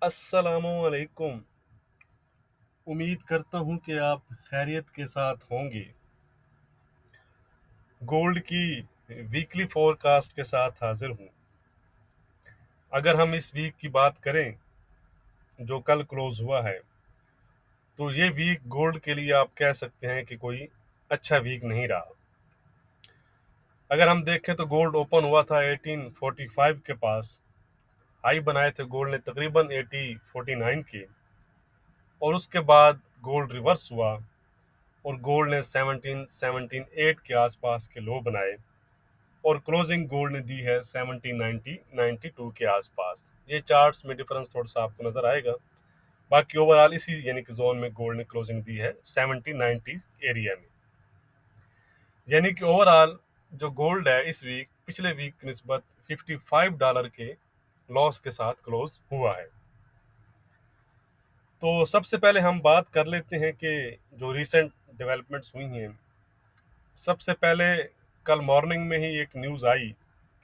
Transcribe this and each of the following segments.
अस्सलामुअलैकुम। उम्मीद करता हूँ कि आप खैरियत के साथ होंगे। गोल्ड की वीकली फोरकास्ट के साथ हाजिर हूँ। अगर हम इस वीक की बात करें जो कल क्लोज हुआ है, तो ये वीक गोल्ड के लिए आप कह सकते हैं कि कोई अच्छा वीक नहीं रहा। अगर हम देखें तो गोल्ड ओपन हुआ था 1845 के पास। हाई बनाए थे गोल्ड ने तकरीबन 1849 के, और उसके बाद गोल्ड रिवर्स हुआ और गोल्ड ने 1778 के आसपास के लो बनाए, और क्लोजिंग गोल्ड ने दी है 1792 के आसपास। ये चार्ट्स में डिफरेंस थोड़ा सा आपको नजर आएगा। बाकी ओवरऑल इसी यानी कि जोन में गोल्ड ने क्लोजिंग दी है 1790 एरिया में। यानी कि ओवरऑल जो गोल्ड है इस वीक पिछले वीक की निस्बत $55 के लॉस के साथ क्लोज हुआ है। तो सबसे पहले हम बात कर लेते हैं कि जो रिसेंट डेवलपमेंट्स हुई हैं। सबसे पहले कल मॉर्निंग में ही एक न्यूज़ आई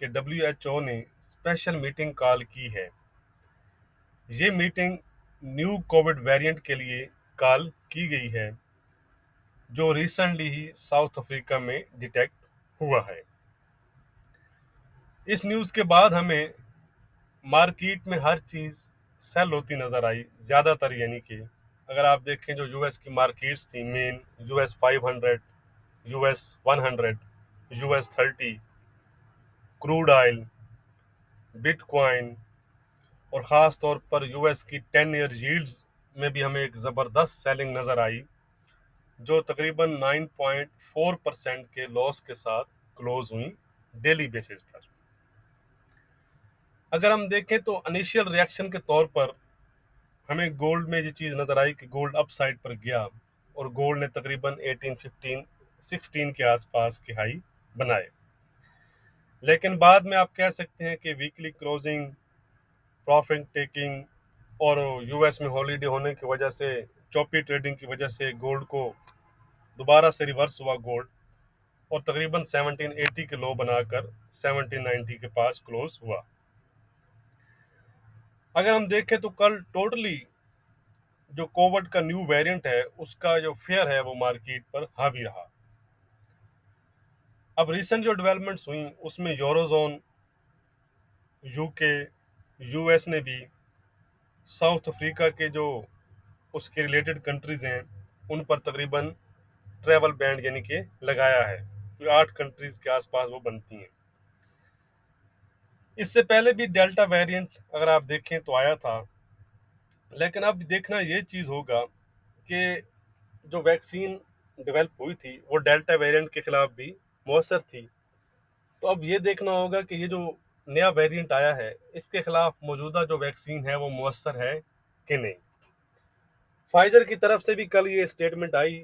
कि WHO ने स्पेशल मीटिंग कॉल की है। ये मीटिंग न्यू कोविड वेरिएंट के लिए कॉल की गई है, जो रिसेंटली ही साउथ अफ्रीका में डिटेक्ट हुआ है। इस न्यूज़ के बाद हमें मार्केट में हर चीज़ सेल होती नज़र आई ज़्यादातर। यानी कि अगर आप देखें जो यूएस की मार्केट्स थी main, US 500, US 100, US 30, crude oil, bitcoin, और ख़ास तौर पर यूएस की 10 ईयर यील्ड्स में भी हमें एक ज़बरदस्त सेलिंग नज़र आई, जो तकरीबन 9.4% के लॉस के साथ क्लोज हुई डेली बेसिस पर। अगर हम देखें तो इनिशियल रिएक्शन के तौर पर हमें गोल्ड में ये चीज़ नज़र आई कि गोल्ड अप साइड पर गया और गोल्ड ने तकरीबन 1815 16 के आसपास के हाई बनाए। लेकिन बाद में आप कह सकते हैं कि वीकली क्लोजिंग, प्रॉफिट टेकिंग और यूएस में हॉलीडे होने की वजह से, चॉपी ट्रेडिंग की वजह से गोल्ड को दोबारा से रिवर्स हुआ गोल्ड, और तकरीबन 1780 के लो बनाकर 1790 के पास क्लोज हुआ। अगर हम देखें तो कल टोटली जो कोविड का न्यू वेरिएंट है उसका जो फेयर है वो मार्केट पर हावी रहा। अब रिसेंट जो डेवलपमेंट्स हुई उसमें यूरोजोन, यूके, यूएस ने भी साउथ अफ्रीका के जो उसके रिलेटेड कंट्रीज हैं उन पर तकरीबन ट्रैवल बैन यानी कि लगाया है। 8 कंट्रीज के आसपास वो बनती हैं। इससे पहले भी डेल्टा वेरिएंट अगर आप देखें तो आया था, लेकिन अब देखना ये चीज़ होगा कि जो वैक्सीन डेवलप हुई थी वो डेल्टा वेरिएंट के खिलाफ भी मौसर थी। तो अब ये देखना होगा कि ये जो नया वेरिएंट आया है इसके खिलाफ मौजूदा जो वैक्सीन है वो मौसर है कि नहीं। फाइजर की तरफ से भी कल ये स्टेटमेंट आई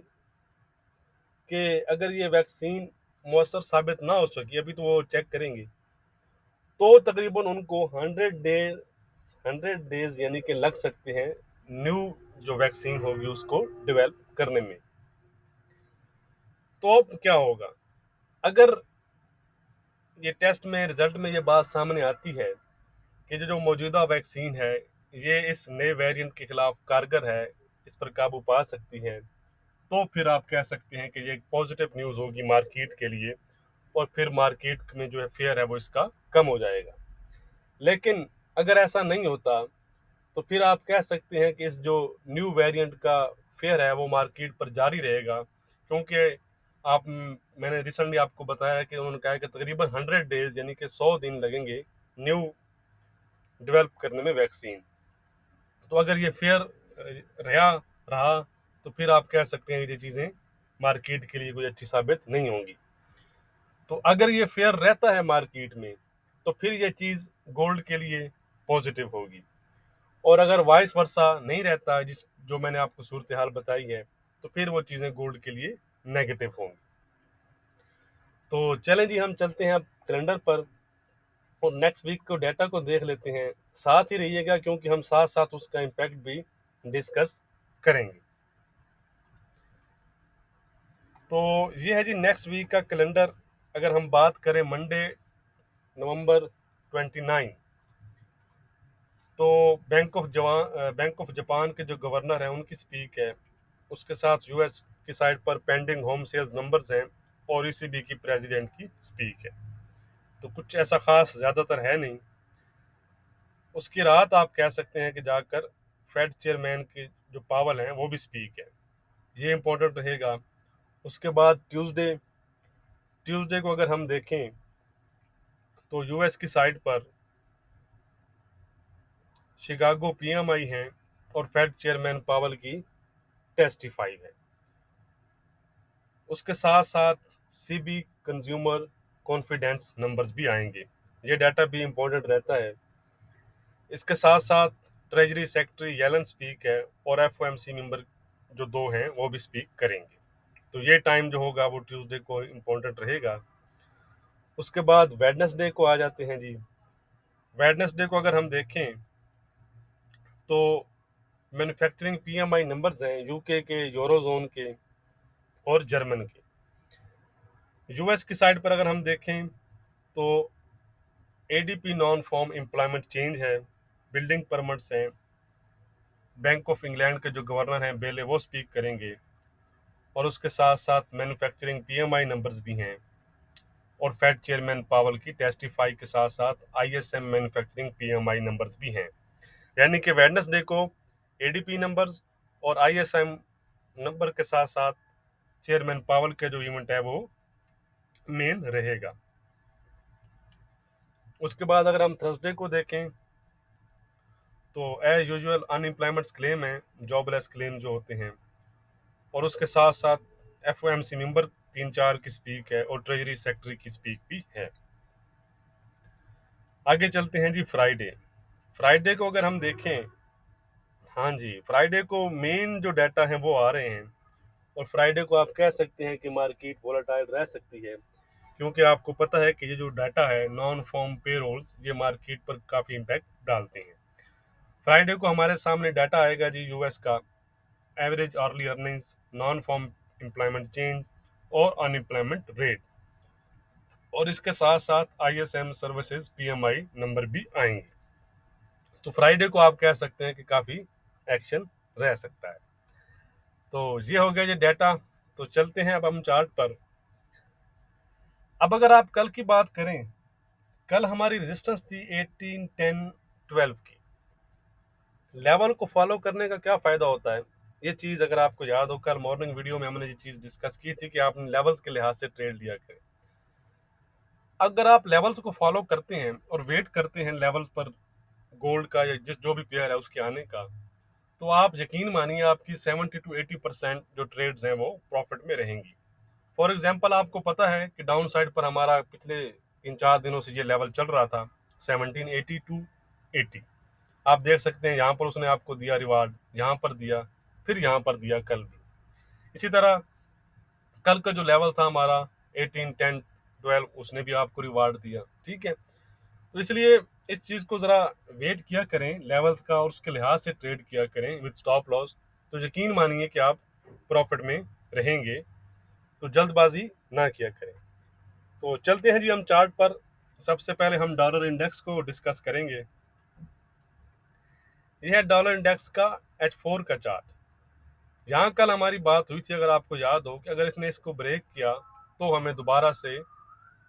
कि अगर ये वैक्सीन मौसर साबित ना हो सकी, अभी तो वो चेक करेंगे, तो तकरीबन उनको 100 डेज यानी कि लग सकते हैं न्यू जो वैक्सीन होगी उसको डेवलप करने में। तो अब क्या होगा अगर ये टेस्ट में रिजल्ट में ये बात सामने आती है कि जो मौजूदा वैक्सीन है ये इस नए वेरिएंट के खिलाफ कारगर है, इस पर काबू पा सकती है, तो फिर आप कह सकते हैं कि ये एक पॉजिटिव न्यूज़ होगी मार्केट के लिए, और फिर मार्केट में जो है फेयर है वो इसका कम हो जाएगा। लेकिन अगर ऐसा नहीं होता तो फिर आप कह सकते हैं कि इस जो न्यू वेरिएंट का फेयर है वो मार्केट पर जारी रहेगा, क्योंकि मैंने रिसेंटली आपको बताया कि उन्होंने कहा कि तकरीबन 100 डेज यानी कि 100 दिन लगेंगे न्यू डेवलप करने में वैक्सीन। तो अगर ये फेयर रहा रहा तो फिर आप कह सकते हैं ये चीज़ें मार्केट के लिए कोई अच्छी साबित नहीं होंगी। तो अगर ये फेयर रहता है मार्केट में तो फिर ये चीज़ गोल्ड के लिए पॉजिटिव होगी, और अगर वाइस वर्सा नहीं रहता जिस जो मैंने आपको सूरत हाल बताई है तो फिर वो चीज़ें गोल्ड के लिए नेगेटिव होंगी। तो चलें जी, हम चलते हैं अब कैलेंडर पर और नेक्स्ट वीक को डाटा को देख लेते हैं। साथ ही रहिएगा क्योंकि हम साथ साथ उसका इम्पैक्ट भी डिस्कस करेंगे। तो ये है जी नेक्स्ट वीक का कैलेंडर। अगर हम बात करें मंडे नवंबर 29, तो बैंक ऑफ जापान के जो गवर्नर हैं उनकी स्पीक है, उसके साथ यूएस की साइड पर पेंडिंग होम सेल्स नंबर्स हैं, और ईसीबी की प्रेसिडेंट की स्पीक है। तो कुछ ऐसा खास ज़्यादातर है नहीं। उसकी रात आप कह सकते हैं कि जाकर फेड चेयरमैन की जो पावल हैं वो भी स्पीक है, ये इंपॉर्टेंट रहेगा। उसके बाद ट्यूसडे को अगर हम देखें तो यूएस की साइड पर शिकागो पीएमआई हैं और फेड चेयरमैन पावल की टेस्टिफाई है। उसके साथ साथ सीबी कंज्यूमर कॉन्फिडेंस नंबर्स भी आएंगे, ये डाटा भी इम्पोर्टेंट रहता है। इसके साथ साथ ट्रेजरी सेक्रेटरी येलन स्पीक है, और एफओएमसी मेंबर जो दो हैं वो भी स्पीक करेंगे। तो ये टाइम जो होगा वो ट्यूसडे को इम्पोर्टेंट रहेगा। उसके बाद वेडनेसडे को आ जाते हैं जी। वेडनेसडे को अगर हम देखें तो मैन्युफैक्चरिंग पीएमआई नंबर्स हैं यूके के, यूरोजोन के और जर्मन के। यूएस की साइड पर अगर हम देखें तो ADP non farm employment change है, बिल्डिंग परमिट्स हैं, बैंक ऑफ इंग्लैंड के जो गवर्नर हैं बेले वो स्पीक करेंगे, और उसके साथ साथ मैन्युफैक्चरिंग पीएमआई नंबर्स भी हैं, और फेड चेयरमैन पावल की टेस्टिफाई के साथ साथ आईएसएम मैन्युफैक्चरिंग पीएमआई नंबर्स भी हैं। यानी कि वेडनेसडे को एडीपी नंबर्स और आईएसएम नंबर के साथ साथ चेयरमैन पावल का जो इवेंट है वो मेन रहेगा। उसके बाद अगर हम थर्सडे को देखें तो एज यूजुअल अनएम्प्लॉयमेंट क्लेम है, जॉबलेस क्लेम जो होते हैं, और उसके साथ साथ एफओएमसी मेंबर 3-4 की स्पीक है, और ट्रेजरी सेक्रेटरी की स्पीक भी है। आगे चलते हैं जी फ्राइडे। फ्राइडे को अगर हम देखें, हाँ जी, फ्राइडे को मेन जो डाटा है वो आ रहे हैं, और फ्राइडे को आप कह सकते हैं कि मार्केट वोलेटाइल रह सकती है, क्योंकि आपको पता है कि ये जो डाटा है नॉन फॉर्म पेरोल्स ये मार्केट पर काफ़ी इम्पैक्ट डालते हैं। फ्राइडे को हमारे सामने डाटा आएगा जी यूएस का, average early earnings, non farm employment change और अनएम्प्लॉयमेंट रेट, और इसके साथ साथ आईएसएम सर्विसेज पीएमआई नंबर भी आएंगे। तो फ्राइडे को आप कह सकते हैं कि काफ़ी एक्शन रह सकता है। तो ये हो गया ये डाटा। तो चलते हैं अब हम चार्ट पर। अब अगर आप कल की बात करें, कल हमारी रेजिस्टेंस थी 18, 10, 12 की। लेवल को फॉलो करने का क्या फ़ायदा होता है, ये चीज़ अगर आपको याद हो, कल मॉर्निंग वीडियो में हमने ये चीज़ डिस्कस की थी कि आप लेवल्स के लिहाज से ट्रेड लिया करें। अगर आप लेवल्स को फॉलो करते हैं और वेट करते हैं लेवल पर गोल्ड का या जिस जो भी पेयर है उसके आने का, तो आप यकीन मानिए आपकी 70 to 80% जो ट्रेड्स हैं वो प्रॉफिट में रहेंगी। फॉर एग्जांपल आपको पता है कि डाउन साइड पर हमारा पिछले 3-4 दिनों से ये लेवल चल रहा था 1780 to 80। आप देख सकते हैं यहाँ पर उसने आपको दिया रिवार्ड, यहाँ पर दिया, फिर यहाँ पर दिया कल भी। इसी तरह कल का जो लेवल था हमारा 18, 10, 12, उसने भी आपको रिवार्ड दिया। ठीक है, तो इसलिए इस चीज़ को ज़रा वेट किया करें लेवल्स का, और उसके लिहाज से ट्रेड किया करें विद स्टॉप लॉस। तो यकीन मानिए कि आप प्रॉफिट में रहेंगे। तो जल्दबाजी ना किया करें। तो चलते हैं जी हम चार्ट पर। सबसे पहले हम डॉलर इंडेक्स को डिस्कस करेंगे। यह है डॉलर इंडेक्स का H4 का चार्ट। यहाँ कल हमारी बात हुई थी, अगर आपको याद हो, कि अगर इसने इसको ब्रेक किया तो हमें दोबारा से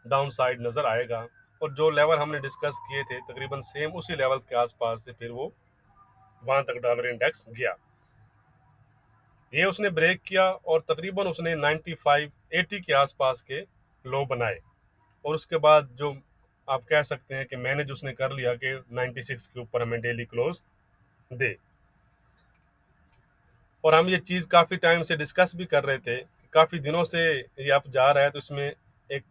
डाउन साइड नज़र आएगा, और जो लेवल हमने डिस्कस किए थे तकरीबन सेम उसी लेवल्स के आसपास से फिर वो वहां तक डॉलर इंडेक्स गया। ये उसने ब्रेक किया और तकरीबन उसने 95, 80 के आसपास के लो बनाए, और उसके बाद जो आप कह सकते हैं कि मैनेज उसने कर लिया कि 96 के ऊपर हमें डेली क्लोज दे। और हम ये चीज़ काफ़ी टाइम से डिस्कस भी कर रहे थे, काफ़ी दिनों से ये अप जा रहा है, तो इसमें एक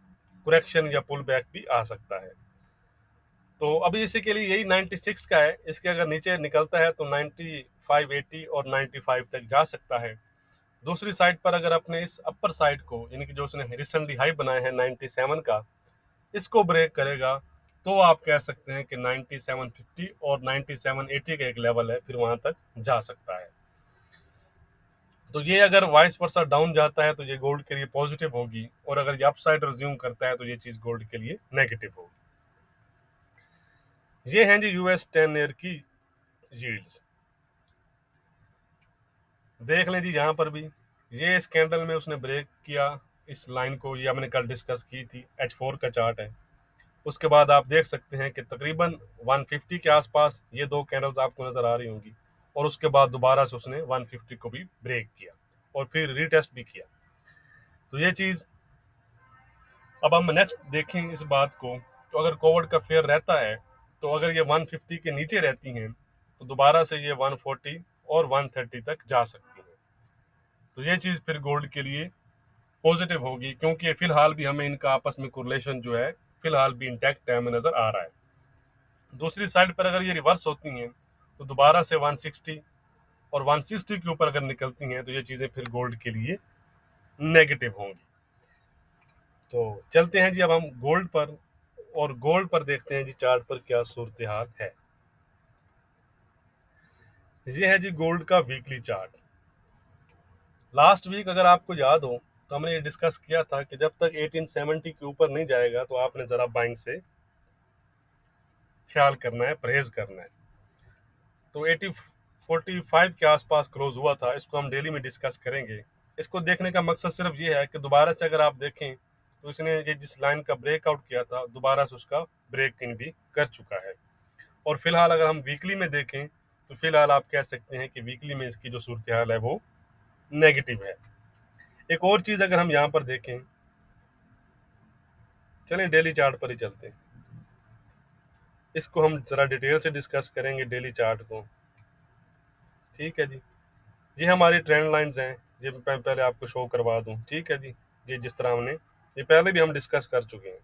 करेक्शन या पुल बैक भी आ सकता है। तो अभी इसी के लिए यही 96 का है, इसके अगर नीचे निकलता है तो 95, 80 और 95 तक जा सकता है। दूसरी साइड पर अगर अपने इस अपर साइड को, यानी कि जो उसने रिसेंटली हाई बनाया है 97 का, इसको ब्रेक करेगा, तो आप कह सकते हैं कि 9750 और 9780 का एक लेवल है, फिर वहां तक जा सकता है। तो ये अगर वाइस वर्सा डाउन जाता है तो ये गोल्ड के लिए पॉजिटिव होगी, और अगर ये अपसाइड रिज्यूम करता है तो ये चीज़ गोल्ड के लिए नेगेटिव होगी। ये हैं जी यूएस 10 ईयर की यील्ड्स देख लें जी, यहाँ पर भी ये इस कैंडल में उसने ब्रेक किया इस लाइन को, ये हमने कल डिस्कस की थी, H4 का चार्ट है। उसके बाद आप देख सकते हैं कि तकरीबन 150 के आसपास ये दो कैंडल्स आपको नजर आ रही होंगी, और उसके बाद दोबारा से उसने 150 को भी ब्रेक किया और फिर रीटेस्ट भी किया। तो ये चीज अब हम नेक्स्ट देखें इस बात को, तो अगर कोवर्ट का फेयर रहता है, तो अगर ये 150 के नीचे रहती हैं तो दोबारा से ये 140 और 130 तक जा सकती हैं। तो ये चीज फिर गोल्ड के लिए पॉजिटिव होगी, क्योंकि फिलहाल भी हमें इनका आपस में कोरिलेशन जो है फिलहाल भी इंटैक्ट हमें नजर आ रहा है। दूसरी साइड पर अगर ये रिवर्स होती हैं तो दोबारा से 160 और 160 के ऊपर अगर निकलती हैं तो ये चीजें फिर गोल्ड के लिए नेगेटिव होंगी। तो चलते हैं जी अब हम गोल्ड पर, और गोल्ड पर देखते हैं जी चार्ट पर क्या सूरत हाल है। ये है जी गोल्ड का वीकली चार्ट। लास्ट वीक अगर आपको याद हो तो हमने ये डिस्कस किया था कि जब तक 1870 के ऊपर नहीं जाएगा तो आपने जरा बाइंग से ख्याल करना है, परहेज करना है। तो 8045 के आसपास क्लोज हुआ था, इसको हम डेली में डिस्कस करेंगे। इसको देखने का मकसद सिर्फ ये है कि दोबारा से अगर आप देखें तो इसने ये जिस लाइन का ब्रेकआउट किया था दोबारा से उसका ब्रेक इन भी कर चुका है। और फिलहाल अगर हम वीकली में देखें तो फिलहाल आप कह सकते हैं कि वीकली में इसकी जो सूरत हाल है वो नेगेटिव है। एक और चीज अगर हम यहाँ पर देखें, चलें डेली चार्ट पर ही चलते हैं, इसको हम जरा डिटेल से डिस्कस करेंगे डेली चार्ट को। ठीक है जी, ये हमारी ट्रेंड लाइंस हैं, ये मैं पहले आपको शो करवा दूं। ठीक है जी, ये जिस तरह हमने ये पहले भी हम डिस्कस कर चुके हैं।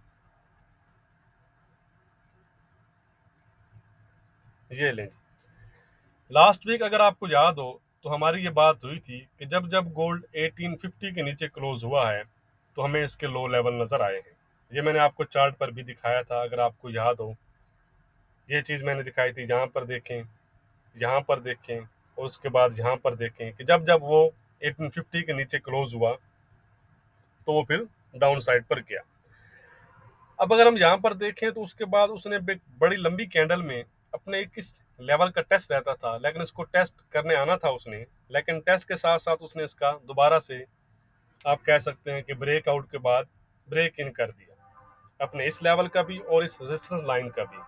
ये लें जी, लास्ट वीक अगर आपको याद हो तो हमारी ये बात हुई थी कि जब जब गोल्ड 1850 के नीचे क्लोज हुआ है तो हमें इसके लो लेवल नजर आए हैं। ये मैंने आपको चार्ट पर भी दिखाया था, अगर आपको याद हो ये चीज मैंने दिखाई थी। यहाँ पर देखें, यहाँ पर देखें, और उसके बाद यहाँ पर देखें कि जब जब वो 1850 के नीचे क्लोज हुआ तो वो फिर डाउन साइड पर गया। अब अगर हम यहाँ पर देखें तो उसके बाद उसने बड़ी लंबी कैंडल में अपने किस लेवल का टेस्ट रहता था, लेकिन इसको टेस्ट करने आना था उसने, लेकिन टेस्ट के साथ साथ उसने इसका दोबारा से आप कह सकते हैं कि ब्रेकआउट के बाद ब्रेक इन कर दिया, अपने इस लेवल का भी और इस रेजिस्टेंस लाइन का भी।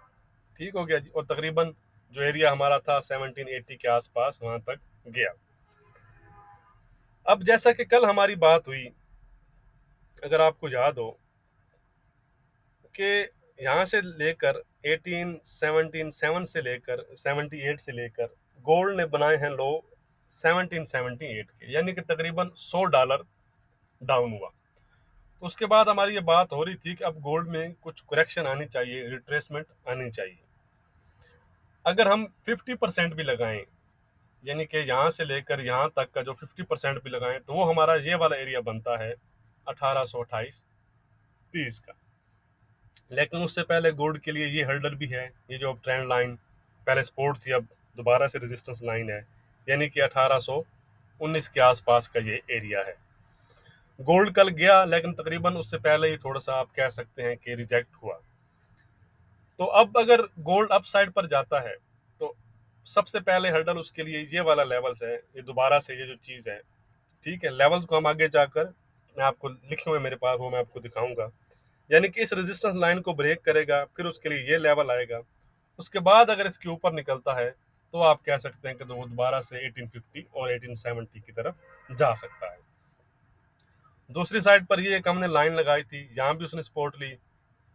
ठीक हो गया जी, और तकरीबन जो एरिया हमारा था 1780 के आसपास वहां तक गया। अब जैसा कि कल हमारी बात हुई, अगर आपको याद हो कि यहाँ से लेकर 1877 से लेकर 78 से लेकर गोल्ड ने बनाए हैं लो 1778 के, यानी कि तकरीबन $100 डाउन हुआ। तो उसके बाद हमारी ये बात हो रही थी कि अब गोल्ड में कुछ करेक्शन आनी चाहिए, रिट्रेसमेंट आनी चाहिए। अगर हम 50% भी लगाएं, यानी कि यहाँ से लेकर यहाँ तक का जो 50% भी लगाएं, तो वो हमारा ये वाला एरिया बनता है 1828-30 का। लेकिन उससे पहले गोल्ड के लिए ये हर्डल भी है, ये जो ट्रेंड लाइन पहले सपोर्ट थी अब दोबारा से रेजिस्टेंस लाइन है, यानी कि 1819 के आसपास का ये एरिया है। गोल्ड कल गया, लेकिन तकरीबन उससे पहले ही थोड़ा सा आप कह सकते हैं कि रिजेक्ट हुआ। तो अब अगर गोल्ड अप साइड पर जाता है तो सबसे पहले हर्डल उसके लिए ये वाला लेवल्स है, ये दोबारा से ये जो चीज़ है। ठीक है, लेवल्स को हम आगे जाकर मैं आपको लिखे हुए मेरे पास वो मैं आपको दिखाऊंगा, यानी कि इस रेजिस्टेंस लाइन को ब्रेक करेगा, फिर उसके लिए ये लेवल आएगा। उसके बाद अगर इसके ऊपर निकलता है तो आप कह सकते हैं कि तो वो दोबारा से 1850 और 1870 की तरफ जा सकता है। दूसरी साइड पर ये एक हमने लाइन लगाई थी, यहाँ भी उसने सपोर्ट ली।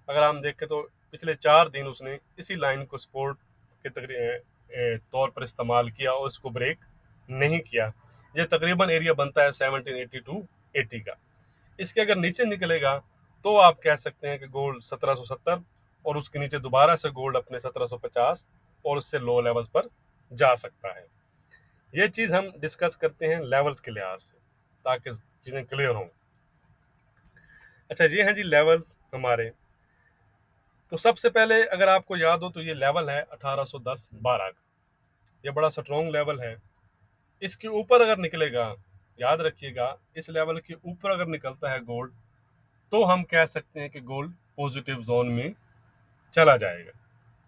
अगर हम देखें तो पिछले 4 दिन उसने इसी लाइन को सपोर्ट के तौर पर इस्तेमाल किया और इसको ब्रेक नहीं किया। ये तकरीबन एरिया बनता है 1780 टू 80 का। इसके अगर नीचे निकलेगा तो आप कह सकते हैं कि गोल्ड 1770 और उसके नीचे दोबारा से गोल्ड अपने 1750 और उससे लो लेवल्स पर जा सकता है। ये चीज हम डिस्कस करते हैं लेवल्स के लिहाज से ताकि चीजें क्लियर हों। अच्छा, ये हैं जी लेवल्स हमारे। तो सबसे पहले अगर आपको याद हो तो ये लेवल है 1810-12 का, ये बड़ा स्ट्रॉन्ग लेवल है। इसके ऊपर अगर निकलेगा, याद रखिएगा, इस लेवल के ऊपर अगर निकलता है गोल्ड तो हम कह सकते हैं कि गोल्ड पॉजिटिव जोन में चला जाएगा।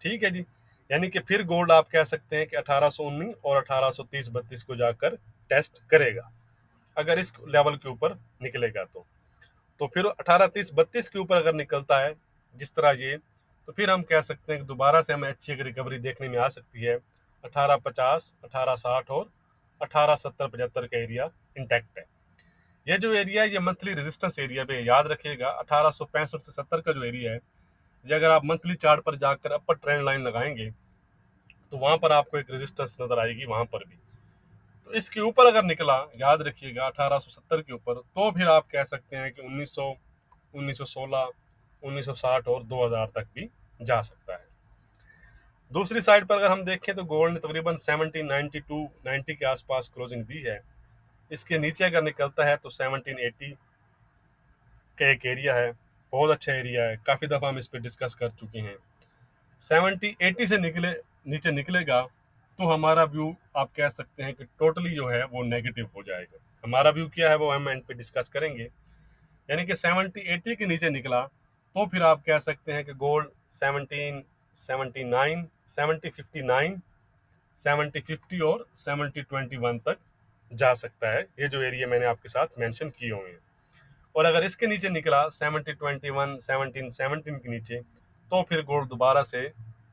ठीक है जी, यानी कि फिर गोल्ड आप कह सकते हैं कि 1819 और 1830-32 को जाकर टेस्ट करेगा, अगर इस लेवल के ऊपर निकलेगा तो फिर 1830-32 के ऊपर अगर निकलता है जिस तरह ये, तो फिर हम कह सकते हैं कि दोबारा से हमें अच्छी एक रिकवरी देखने में आ सकती है। 1850, 1860 और 1870-75 का एरिया इंटैक्ट है। ये जो एरिया है ये मंथली रेजिस्टेंस एरिया पे याद रखिएगा। 1865 से 70 का जो एरिया है, ये अगर आप मंथली चार्ट पर जाकर अपर ट्रेंड लाइन लगाएंगे तो वहां पर आपको एक रेजिस्टेंस नजर आएगी वहां पर भी। तो इसके ऊपर अगर निकला, याद रखिएगा 1870 के ऊपर, तो फिर आप कह सकते हैं कि 1900, 1916, 1960 और 2000 तक भी जा सकता है। दूसरी साइड पर अगर हम देखें तो गोल्ड ने तकरीबन 1792, 90 के आसपास क्लोजिंग दी है। इसके नीचे अगर निकलता है तो 1780 का एक एरिया है, बहुत अच्छा एरिया है, काफ़ी दफ़ा हम इस पर डिस्कस कर चुके हैं। 70-80 से नीचे निकलेगा तो हमारा व्यू आप कह सकते हैं कि टोटली जो है वो नेगेटिव हो जाएगा। हमारा व्यू क्या है वो हम एंड पे डिस्कस करेंगे। यानी कि 70-80 के नीचे निकला तो फिर आप कह सकते हैं कि गोल्ड 1779, 70-59, 70-50 और 70-21 तक जा सकता है। ये जो एरिया मैंने आपके साथ मेंशन किए हुए हैं। और अगर इसके नीचे निकला 70-21, 17-17 के नीचे, तो फिर गोल्ड दोबारा से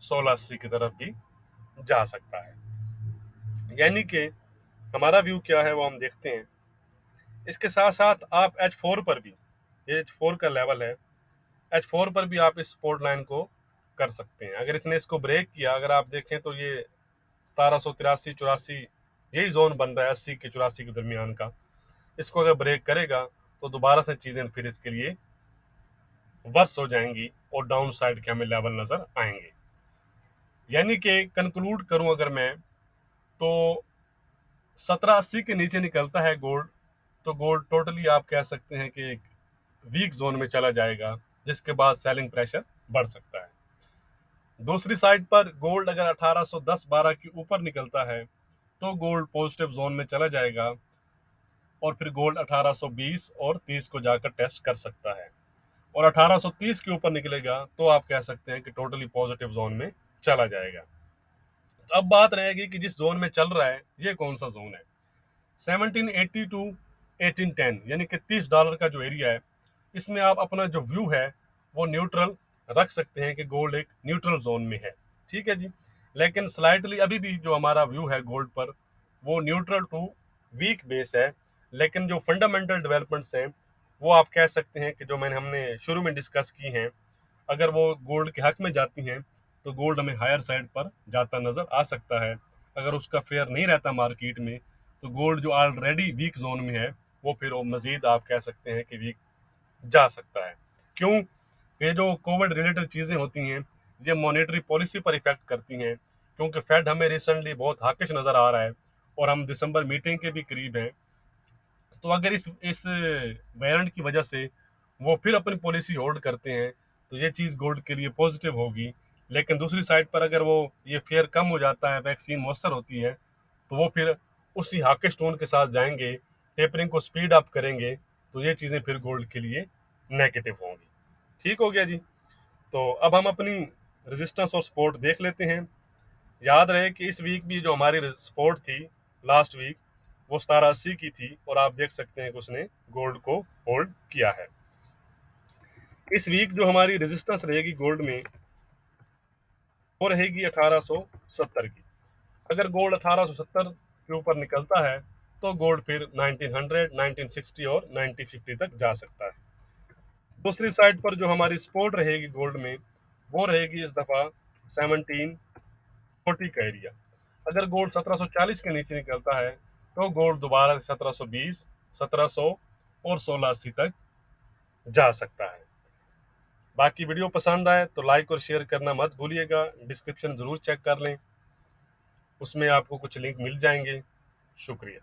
1680 की तरफ भी जा सकता है। यानी कि हमारा व्यू क्या है वो हम देखते हैं। इसके साथ साथ आप H4 पर भी, ये H4 का लेवल है, H4 पर भी आप इस सपोर्ट लाइन को कर सकते हैं। अगर इसने इसको ब्रेक किया, अगर आप देखें तो ये 1783-84 यही जोन बन रहा है 80 के 84 के दरमियान का। इसको अगर ब्रेक करेगा तो दोबारा से चीज़ें फिर इसके लिए वर्स हो जाएंगी और डाउन साइड के हमें लेवल नज़र आएंगे। यानी कि कंक्लूड करूं अगर मैं, तो 1780 के नीचे निकलता है गोल्ड, तो गोल्ड टोटली आप कह सकते हैं कि एक वीक जोन में चला जाएगा, जिसके बाद सेलिंग प्रेशर बढ़ सकता है। दूसरी साइड पर गोल्ड अगर 1810-12 के ऊपर निकलता है तो गोल्ड पॉजिटिव जोन में चला जाएगा और फिर गोल्ड 1820 और 30 को जाकर टेस्ट कर सकता है। और 1830 के ऊपर निकलेगा तो आप कह सकते हैं कि टोटली पॉजिटिव जोन में चला जाएगा। तो अब बात रहेगी कि जिस जोन में चल रहा है ये कौन सा जोन है। 1780 टू 1810 यानी कि $30 का जो एरिया है, इसमें आप अपना जो व्यू है वो न्यूट्रल रख सकते हैं कि गोल्ड एक न्यूट्रल जोन में है। ठीक है जी। लेकिन स्लाइटली अभी भी जो हमारा व्यू है गोल्ड पर वो न्यूट्रल टू वीक बेस है। लेकिन जो फंडामेंटल डेवलपमेंट्स हैं वो आप कह सकते हैं कि जो हमने शुरू में डिस्कस की हैं, अगर वो गोल्ड के हक में जाती हैं तो गोल्ड हमें हायर साइड पर जाता नज़र आ सकता है। अगर उसका फेयर नहीं रहता मार्केट में तो गोल्ड जो ऑलरेडी वीक जोन में है वो फिर वो मजीद आप कह सकते हैं कि वीक जा सकता है। क्यों? ये जो कोविड रिलेटेड चीज़ें होती हैं ये मॉनेटरी पॉलिसी पर इफेक्ट करती हैं, क्योंकि फेड हमें रिसेंटली बहुत हाकिश नज़र आ रहा है और हम दिसंबर मीटिंग के भी करीब हैं। तो अगर इस वेरिएंट की वजह से वो फिर अपनी पॉलिसी होल्ड करते हैं तो ये चीज़ गोल्ड के लिए पॉजिटिव होगी। लेकिन दूसरी साइड पर अगर वो ये फेयर कम हो जाता है, वैक्सीन मौसर होती है, तो वो फिर उसी हाकिश टोन के साथ जाएंगे, टेपरिंग को स्पीड अप करेंगे, तो ये चीज़ें फिर गोल्ड के लिए नेगेटिव होंगी। ठीक हो गया जी। तो अब हम अपनी रेजिस्टेंस और सपोर्ट देख लेते हैं। याद रहे कि इस वीक भी जो हमारी सपोर्ट थी लास्ट वीक वो 1780 की थी और आप देख सकते हैं कि उसने गोल्ड को होल्ड किया है। इस वीक जो हमारी रेजिस्टेंस रहेगी गोल्ड में वो रहेगी 1870 की। अगर गोल्ड 1870 के ऊपर निकलता है तो गोल्ड फिर 1900, 1960 और 1950 तक जा सकता है। दूसरी साइड पर जो हमारी सपोर्ट रहेगी गोल्ड में वो रहेगी इस दफ़ा 1740 का एरिया। अगर गोल्ड 1740 के नीचे निकलता है तो गोल्ड दोबारा 1720, 1700 और 1680 तक जा सकता है। बाकी वीडियो पसंद आए तो लाइक और शेयर करना मत भूलिएगा। डिस्क्रिप्शन ज़रूर चेक कर लें, उसमें आपको कुछ लिंक मिल जाएंगे। शुक्रिया।